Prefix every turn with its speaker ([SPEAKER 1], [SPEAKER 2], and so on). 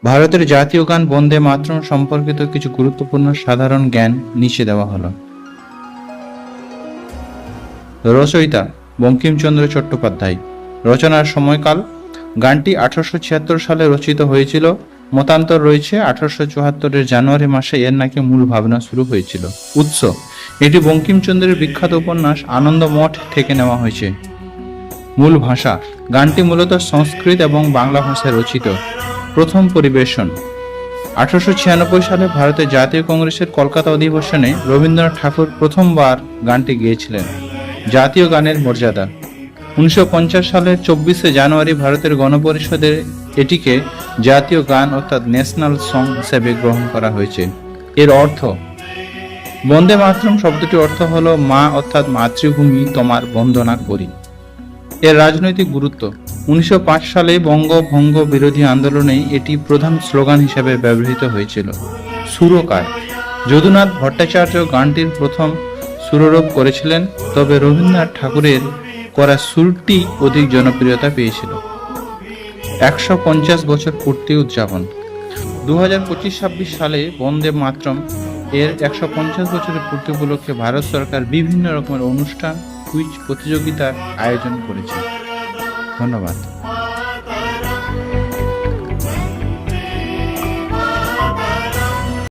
[SPEAKER 1] ভারতের জাতীয় গান বন্দে মাতরম সম্পর্কিত কিছু গুরুত্বপূর্ণ সাধারণ জ্ঞান নিচে দেওয়া হলো। রচয়িতা বঙ্কিমচন্দ্র চট্টোপাধ্যায়। রচনার সময়কাল গানটি 1876 সালে রচিত হয়েছিল। মতান্তর রয়েছে 1874 জানুয়ারি মাসে এর নাকি মূল ভাবনা শুরু হয়েছিল। উৎস এটি বঙ্কিমচন্দ্রের বিখ্যাত উপন্যাস আনন্দমঠ থেকে নেওয়া হয়েছে। মূল ভাষা গানটি মূলত সংস্কৃত এবং বাংলা ভাষায় রচিত। প্রথম পরিবেশন 1896 সালে ভারতের জাতীয় কংগ্রেসের কলকাতা অধিবেশনে রবীন্দ্রনাথ ঠাকুর প্রথমবার গানটি গেয়েছিলেন। জাতীয় গানের মর্যাদা 1950 সালের 24শে জানুয়ারি ভারতের গণপরিষদে এটিকে জাতীয় গান অর্থাৎ ন্যাশনাল সং হিসেবে গ্রহণ করা হয়েছে। এর অর্থ বন্দে মাতরম শব্দটির অর্থ হলো মা অর্থাৎ মাতৃভূমি তোমার বন্দনা করি। এর রাজনৈতিক গুরুত্ব 1905 সালে বঙ্গভঙ্গ বিরোধী আন্দোলনে এটি প্রধান স্লোগান হিসেবে ব্যবহৃত হয়েছিল। সুরকার যদুনাথ ভট্টাচার্য গানটির প্রথম সুরারোপ করেছিলেন, তবে রবীন্দ্রনাথ ঠাকুরের করা সুরটি অধিক জনপ্রিয়তা পেয়েছিল। 150 বছর পূর্তি উদযাপন 2025-26 সালে বন্দে মাতরম এর 150 বছরের পূর্তি উপলক্ষে ভারত সরকার বিভিন্ন রকমের অনুষ্ঠান, কুইজ প্রতিযোগিতার আয়োজন করেছে। ধন্যবাদ।